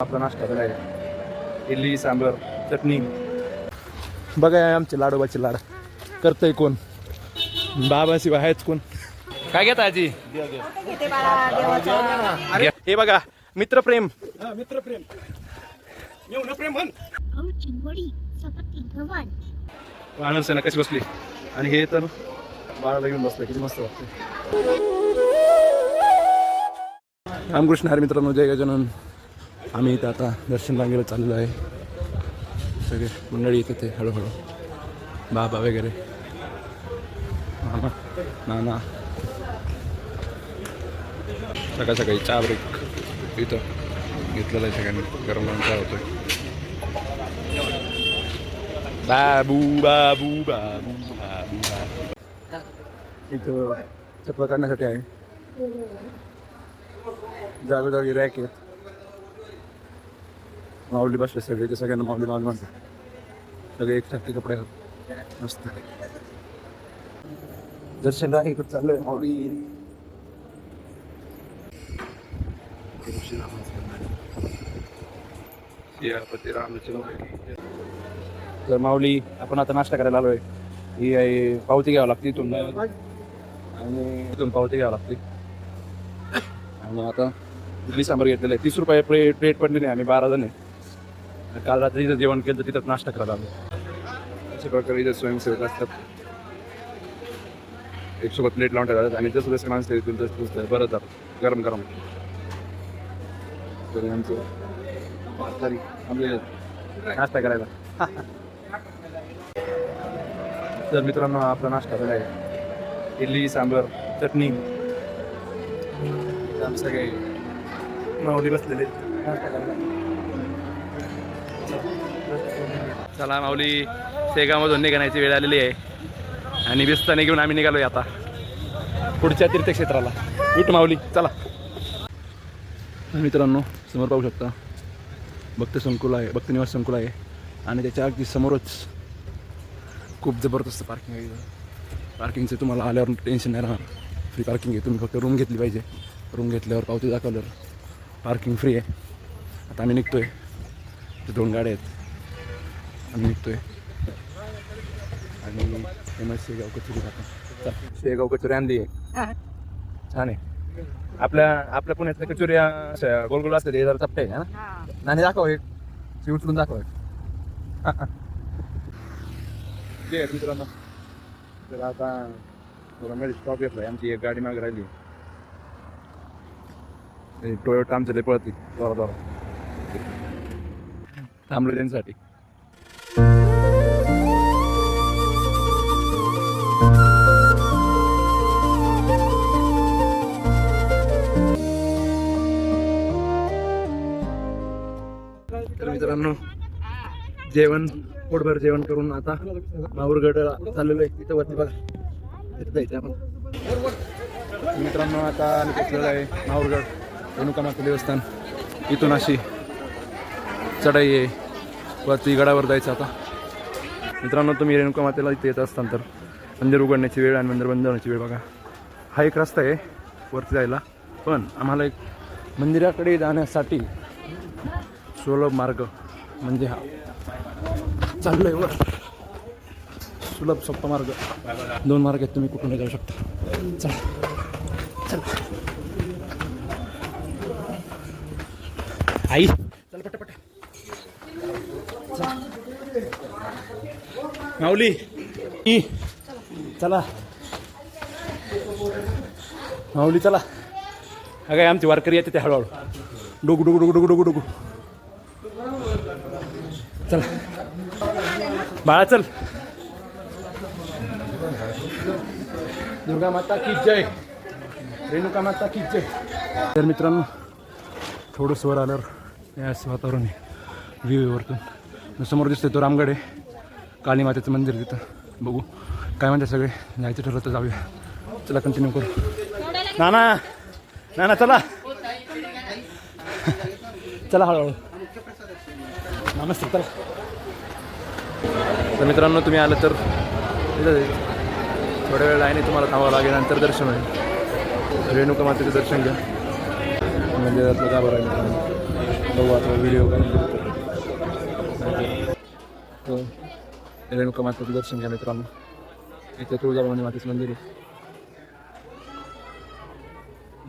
आपला नाश्ता केला आहे. इडली सांबर चटणी. बघा आमचे लाडोबाचे लाड करतंय कोण? बाबाशिवाय आहेच कोण? काय घेता आजी? हे बघा मित्रप्रेम. मित्रप्रेम प्रेम म्हण. आनंद सेना कशी बसली आणि हे तर बाळाला घेऊन बसलं. किती मस्त वाटतं. रामकृष्ण हरी मित्रांनो, जय गजानन. आम्ही इथं आता दर्शन रांगेला चाललेलो आहे. सगळे मंडळी येत होते हळूहळू. बाबा वगैरे, मामा, नाना. सकाळ सकाळी चहा ब्रेक इथं घेतलेला आहे सगळ्यांनी. गरम गरम चहा होतोय. बाबू बाबू बाबू बाबू इथं चपला काढण्यासाठी आहे. जागोजागी रॅक आहेत. माऊली बसले सगळे. ते सगळ्यांना माऊली माऊली म्हणतात. सगळे एकसारखे कपडे मस्त. दर्शन आहे इकडं चाललंय. माऊली तर माऊली आपण आता नाश्ता करायला आलोय. ही आहे पावती घ्यावं लागते इथून आणि इथून पावती घ्यावं लागते. आणि आता इडली सांबार घेतलेलं आहे. 30 रुपये प्लेट पडली नाही. आम्ही 12 जण आहे. काल रात्री इथं जेवण केलं तर तिथंच नाश्ता करायला आलो. अशा प्रकारे इथं स्वयंसेवक असतात. एक सोबत प्लेट लावून ठेवतात आणि जसं जसं माणसं येतील तसं बरं जातं गरम गरम. तर आमचं नाश्ता करायला. तर मित्रांनो आपला नाश्ता झाला आहे. इडली सांबर चटणी. सगळे माऊली बसलेले नाश्ता करायला. चला माऊली, शेगावमधून निघण्याची वेळ आलेली आहे आणि बिस्ताने घेऊन आम्ही निघालोय आता पुढच्या तीर्थक्षेत्राला. उठ माऊली चला. मित्रांनो समोर पाहू शकता भक्त संकुल आहे, भक्त निवास संकुल आहे आणि त्याच्या अगदी समोरच खूप जबरदस्त पार्किंग आहे. पार्किंगचं तुम्हाला आल्यावर टेन्शन नाही राहणार. फ्री पार्किंग आहे. तुम्ही फक्त रूम घेतली पाहिजे. रूम घेतल्यावर पावती दाखवल्यावर पार्किंग फ्री आहे. आता आम्ही निघतोय. ते 2 गाड्या आहेत. आम्ही निघतोय आणि फेमस शेगाव कचोरी खातो. शेगाव कचोरी आणली आहे. छान आहे. आपल्या पुण्यातल्या कचोऱ्या अशा गोलगोल असते. ते जरा चपटे आहे ना. नाणी दाखव एक उचलून दाखव. मित्रांनो तर आता थोडा स्टॉप घेतलाय. आमची एक गाडी मागे राहिली. टोयोटा आमच्या ते पळती जोरा थांबलो त्यांच्यासाठी. तर मित्रांनो जेवण पोटभर जेवण करून आता माहूरगड चाललेलो आहे. तिथं वरती बघा तिथं जायचं आपण. मित्रांनो आता आम्ही पोचलेलो आहे माहूरगड रेणुकामाता देवस्थान. इथून अशी चढाई आहे. वरती गडावर जायचं आता. मित्रांनो तुम्ही रेणुकामातेला इथे येत असताना तर मंदिर उघडण्याची वेळ आणि मंदिर बंद होण्याची वेळ बघा. हा एक रस्ता आहे वरती जायला. पण आम्हाला एक मंदिराकडे जाण्यासाठी सुलभ मार्ग म्हणजे हा चाललोय वर. सुलभ सोप्पा मार्ग 2 मार्ग आहेत. तुम्ही कुठून जाऊ शकता. चला चला आई चल पटापट. माऊली चला माऊली चला. हा काय आमची वारकरी येते ते हळूहळू डुगू डुगू डुगू डुगू डुगू डुगू. चला बाळा चल. दुर्गा माता की जय. रेणुका माता की जय. तर मित्रांनो थोडंसं वर आल्यावर या असं वातावरण आहे. व्ह्यू वरतून समोर दिसतोय तो रामगड आहे. काली मातेचं मंदिर तिथं. बघू काय म्हणते सगळे. जायचं ठरलं तर जाऊया. चला कंटिन्यू करू. नाना नाना चला चला हळूहळू. नमस्ते चला. तर मित्रांनो तुम्ही आलं तर थोड्या वेळ लाईनीत तुम्हाला थांबावं लागेल. नंतर दर्शन होईल. रेणुका मातेचं दर्शन घ्या. मंदिरातलं गाभारा आहे मित्रांनो. बघू आता व्हिडिओ रेणुका मातेचं दर्शन घ्या मित्रांनो. इथे तुळजाभवानी मातेचं मंदिर आहे.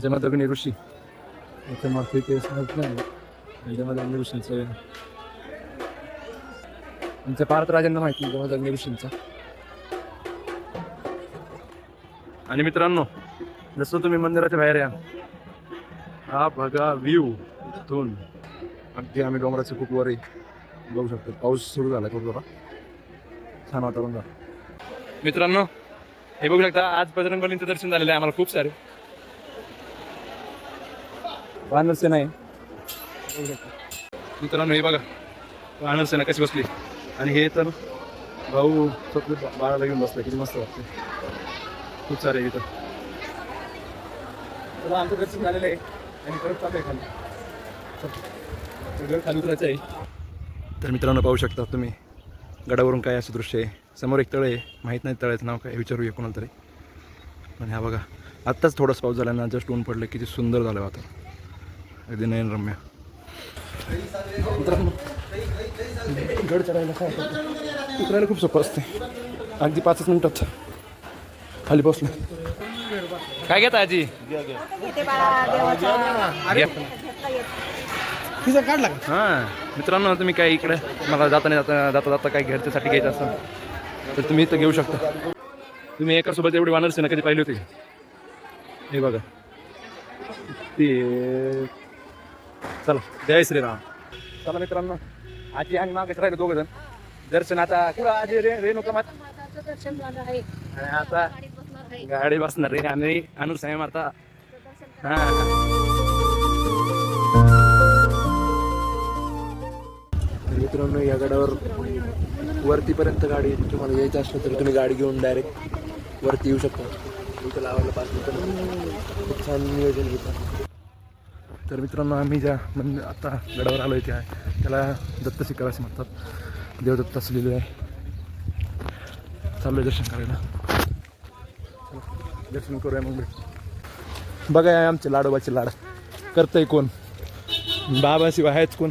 जमदग्नी ऋषी इथे माते ते नाही. जमदग्नी ऋषींचं आमच्या पार्थराजांना माहिती आहे जमदग्नी ऋषींचा. आणि मित्रांनो जसं तुम्ही मंदिराच्या बाहेर या, हा बघा व्ह्यू इथून अगदी आम्ही डोंगराचे खूप वर बघू शकतो. पाऊस सुरू झाला थोडा, छान वातावरण झालं. मित्रांनो हे बघू शकता आज बजरंगबलींचं दर्शन झालेलं आहे आम्हाला खूप सारे. वानरसेना आहे मित्रांनो. हे बघा वानरसेना कशी बसली आणि हे तर भाऊ स्वतः बाळाला घेऊन बसला. किती मस्त वाटते. खूप सारे इथं. तर आमचं दर्शन झालेलं आहे आणि परत चालू आहे खाली. सगळं खाली उतरायचं आहे. तर मित्रांनो पाहू शकता तुम्ही गडावरून काय असं दृश्य आहे. समोर एक तळ आहे, माहीत नाही तळ्याचं नाव काय, विचारूया कोणाला तरी. पण ह्या बघा आत्ताच थोडासा पाऊस झाला ना, जस्ट ऊन पडलं. किती सुंदर झालं वातावरण, अगदी नयनरम्य. मित्रांनो गड चढायला काय उतरायला खूप सोपं असते. अगदी 5 मिनिटात खाली पोचलं. काय घेता आजी? काढला. हां मित्रांनो तुम्ही काय इकडे मला जाता काय घरच्यासाठी घ्यायचं असेल तर तुम्ही इथं घेऊ शकता. तुम्ही एकासोबत एवढी वानरसेना कधी पाहिली होती? हे बघा ते. चला जय श्रीराम. चला मित्रांनो आजी आणि मागेच राहिले 2 जण. दर्शन आता कुठं आजी रेणुका माता दर्शन झालं आहे आणि आता गाडी बसणार रे आणि अनुसाय माता. मित्रांनो या गडावर वरतीपर्यंत गाडी तुम्हाला यायचं असलं तर तुम्ही गाडी घेऊन डायरेक्ट वरती येऊ शकता. इथं लावायला 5 मिनिटं खूप छान नियोजन घेतात. तर मित्रांनो आम्ही ज्या आता गडावर आलो आहे त्याला दत्त शिखर असे म्हणतात. देवदत्त असलेले आहे. चालू आहे दर्शन करायला. दर्शन करूया मग. बघा आमचे लाडोबाचे लाड करतंय कोण? बाबाशिवाय आहेच कोण?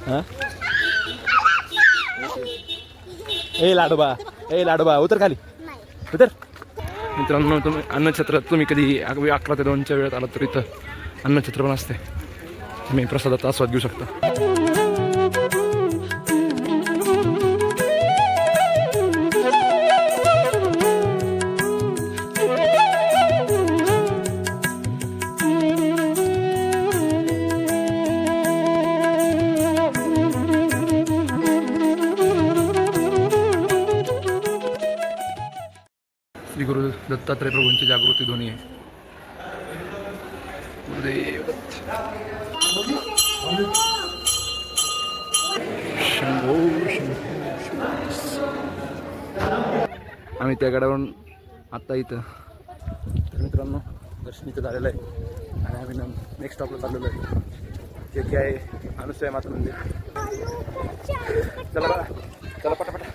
हां ए लाडोबा उतर खाली उतर. मित्रांनो तुम्ही अन्नछत्रात तुम्ही कधी 11 ते 2च्या वेळात आलात तर इथं अन्नछत्र पण असते. तुम्ही प्रसादाचा आस्वाद घेऊ शकता. श्री गुरु दत्तात्रय प्रभूंची जागृती ध्वनी आहे. आम्ही त्या गडावरून आत्ता इथं. तर मित्रांनो दर्शन इथं झालेलं आहे आणि आम्ही नेक्स्ट स्टॉपला चाललेलो आहे. जे की आहे अनुसूया माता मंदिर. चला बघा चला पटापटा.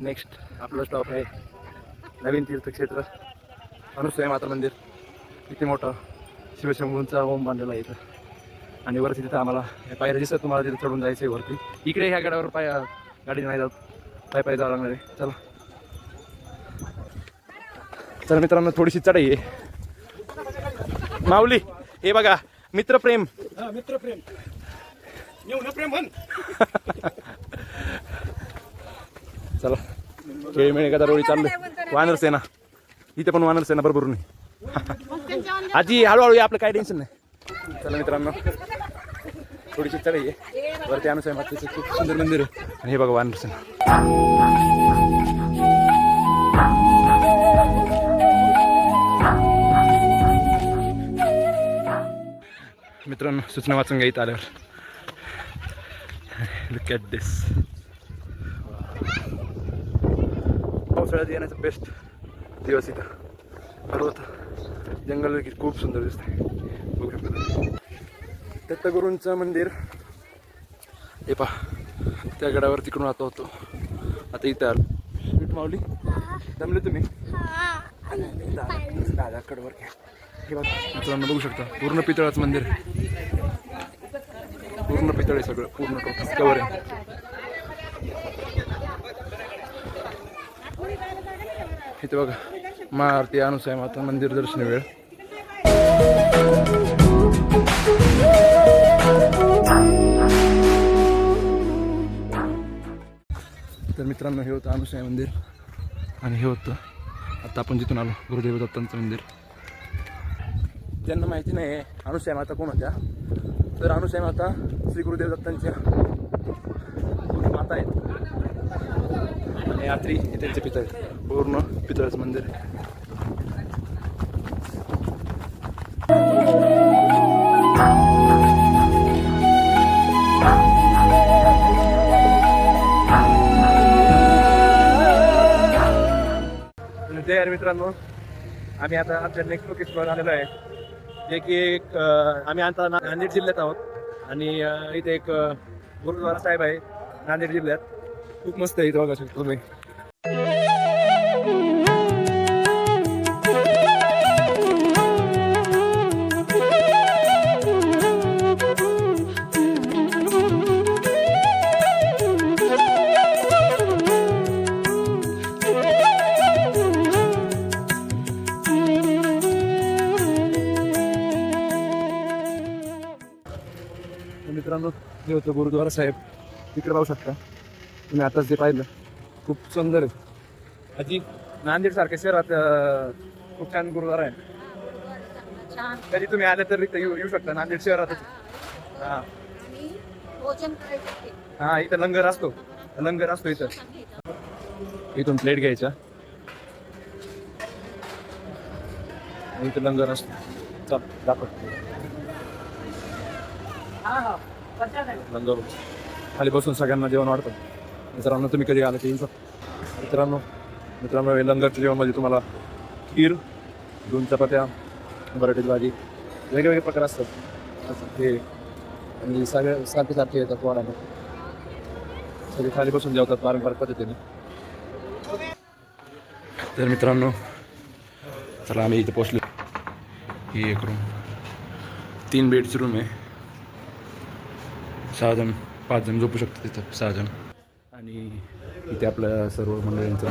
नेक्स्ट आपलं स्टॉप आहे नवीन तीर्थक्षेत्र अनुसूया माता मंदिर. किती मोठं शिवशंभूंचा होम बांधलेला आहे इथं आणि वरती तिथं आम्हाला पायऱ्या दिसत तुम्हाला तिथं चढून जायचं आहे वरती. इकडे ह्या गडावर गाडी नाही जात, पायी जावं लागणार आहे. चला चला मित्रांनो थोडीशी चढाई आहे. माऊली हे बघा मित्रप्रेम चला खेळमेळे गदारोळी चाललोय. वानरसेना इथे पण वानरसेना बरोबर नाही. आजी हळूहळू आपलं काय टेन्शन नाही. चला मित्रांनो थोडीशी चढाई आहे वरती. अनुसूया मातेचं खूप सुंदर मंदिर आहे आणि हे बघा वानरसेना. मित्रांनो सूचना वाचून घ्या इथं आल्यावर. लुक ॲट दिस. पावसाळ्यात येण्याचा बेस्ट दिवस इथं. पर्वत जंगल खूप सुंदर दिसतंय. बघू शकता दत्तगुरूंचं मंदिर हे पहा. त्या गडावर तिकडून आता होतो. आता इथं आलो. माऊली दमले तुम्ही? दादा कडवर घ्या. मित्रांनो बघू शकता पूर्ण पितळाचं मंदिर आहे. पूर्ण पितळ आहे सगळं, पूर्ण टोटल कवर आहे. इथे बघा महाआरती अनुसूया माता मंदिर दर्शन वेळ. तर मित्रांनो हे होतं अनुसूया मंदिर आणि हे होतं आता आपण जिथून आलो गुरुदेव दत्तांचं मंदिर. ज्यांना माहिती नाही अनुसूया माता कोण होत्या, तर अनुसूया माता श्री गुरुदेव दत्तांच्या माता आहेत आणि यात्री हे त्यांचे पितळ, पूर्ण पितळाचं मंदिर आहे. ते यार मित्रांनो आम्ही आता आमच्या नेक्स्ट लोकेशनवर आलेलो आहे, जे की एक आम्ही आता नांदेड जिल्ह्यात आहोत आणि इथे एक गुरुद्वारा साहेब आहे नांदेड जिल्ह्यात. खूप मस्त आहे इथं बघा शकतो तुम्ही. मित्रांनो हे होतं गुरुद्वारा साहेब, तिकडे पाहू शकता तुम्ही. आताच जे पाहिलं खूप सुंदर आहे. आजी नांदेड सारख्या शहरात खूप छान गुरुद्वारा आहे. कधी तुम्ही आले तर इथं येऊ शकता नांदेड शहरातच. हा इथं लंगर असतो, लंगर असतो इथं. इथून प्लेट घ्यायचा, इथं लंगर असतो. चल दाखवतो लंगर खाली बसून सगळ्यांना जेवण वाढतं. मित्रांनो तुम्ही कधी आले ते येऊ शकता. मित्रांनो लंगरच्या जेवणमध्ये तुम्हाला खीर, 2 चपात्या, बटाट्याची भाजी, वेगवेगळे प्रकार असतात ते आणि सगळे सारखे येतात वाढायला. सगळे खाली बसून जेवतात पारंपरिक पद्धतीने. तर मित्रांनो चला आम्ही इथे पोचलो. ही एक रूम, 3 बेडची रूम आहे. 6 जण 5 जण झोपू शकतात तिथं, 6 जण. आणि इथे आपल्या सर्व मंडळींचं